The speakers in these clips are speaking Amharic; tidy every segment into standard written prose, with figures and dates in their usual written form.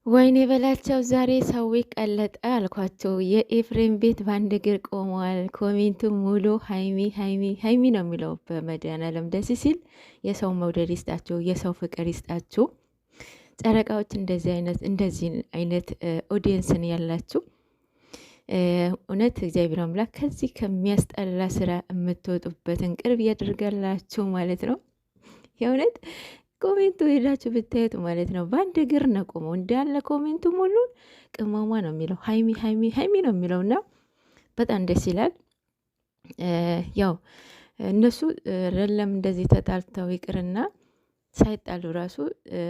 ወይኔ በላቸው ዛሬ ሰው ቀለጠ አልኳቸው። የኤፍሬም ቤት በአንድ እግር ቆመዋል። ኮሜንቱ ሙሉ ሀይሚ ሀይሚ ሀይሚ ነው የሚለው። በመድኃኒዓለም ደስ ሲል። የሰው መውደድ ይስጣችሁ፣ የሰው ፍቅር ይስጣችሁ። ጨረቃዎች እንደዚህ አይነት ኦዲየንስን ያላችሁ እውነት እግዚአብሔር አምላክ ከዚህ ከሚያስጠላ ስራ የምትወጡበትን ቅርብ ያደርጋላችሁ ማለት ነው የእውነት ኮሜንቱ ሄዳችሁ ብታዩት ማለት ነው። በአንድ እግር ነው ቆመው እንዳለ ኮሜንቱ ሙሉን ቅመሟ ነው የሚለው ሀይሚ ሀይሚ ሀይሚ ነው የሚለው እና በጣም ደስ ይላል። ያው እነሱ ረለም እንደዚህ ተጣልተው ይቅርና ሳይጣሉ ራሱ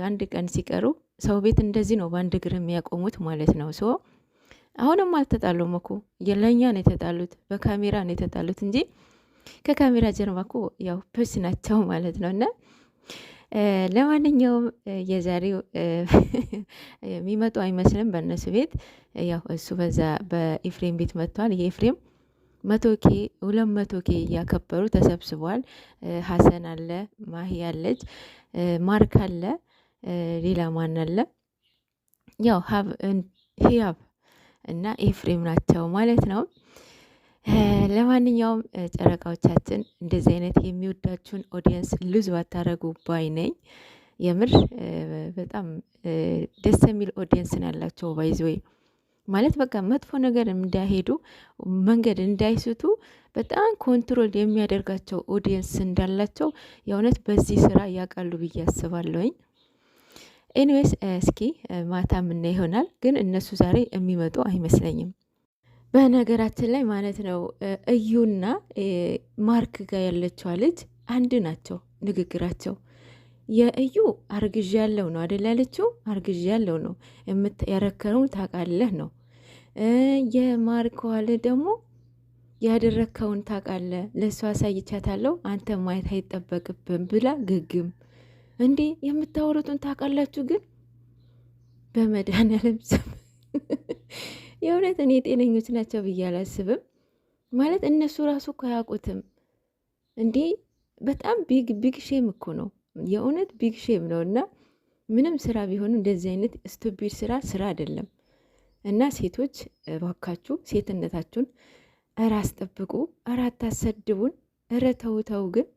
አንድ ቀን ሲቀሩ ሰው ቤት እንደዚህ ነው በአንድ እግር የሚያቆሙት ማለት ነው። ሶ አሁንም አልተጣሉም እኮ ለእኛ ነው የተጣሉት፣ በካሜራ ነው የተጣሉት እንጂ ከካሜራ ጀርባ እኮ ያው ፕስ ናቸው ማለት ነው እና ለማንኛውም የዛሬው የሚመጡ አይመስልም በእነሱ ቤት። ያው እሱ በዛ በኤፍሬም ቤት መጥቷል። የኤፍሬም 100K 200K እያከበሩ ተሰብስቧል። ሀሰን አለ፣ ማሂ አለች፣ ማርክ አለ፣ ሌላ ማን አለ? ያው ሂያብ እና ኤፍሬም ናቸው ማለት ነው። ለማንኛውም ጨረቃዎቻችን እንደዚህ አይነት የሚወዳችሁን ኦዲየንስ ሉዝ ባታረጉ ባይ ነኝ። የምር በጣም ደስ የሚል ኦዲየንስ ነው ያላቸው። ባይዘወይ ማለት በቃ መጥፎ ነገር እንዳይሄዱ መንገድ እንዳይስቱ በጣም ኮንትሮል የሚያደርጋቸው ኦዲየንስ እንዳላቸው የእውነት በዚህ ስራ ያውቃሉ ብዬ አስባለሁኝ። ኤኒዌይስ እስኪ ማታ ምና ይሆናል፣ ግን እነሱ ዛሬ የሚመጡ አይመስለኝም። በነገራችን ላይ ማለት ነው እዩና ማርክ ጋር ያለችዋ ልጅ አንድ ናቸው ንግግራቸው። የእዩ አርግዥ ያለው ነው አደል ያለችው፣ አርግዥ ያለው ነው ያረከረውን ታውቃለህ ነው። የማርከዋል ደግሞ ያደረከውን ታውቃለህ፣ ለእሱ አሳይቻታለሁ፣ አንተ ማየት አይጠበቅብን ብላ ግግም። እንዴ የምታወሩትን ታውቃላችሁ ግን በመድኃኒዓለም ስም የእውነት እኔ ጤነኞች ናቸው ብዬ አላስብም። ማለት እነሱ ራሱ እኮ አያውቁትም እንዴ። በጣም ቢግ ሼም እኮ ነው የእውነት ቢግ ሼም ነው። እና ምንም ስራ ቢሆንም እንደዚህ አይነት ስቱፒድ ስራ አይደለም። እና ሴቶች እባካችሁ ሴትነታችሁን እረ አስጠብቁ፣ እረ አታሰድቡን፣ እረ ተው ግን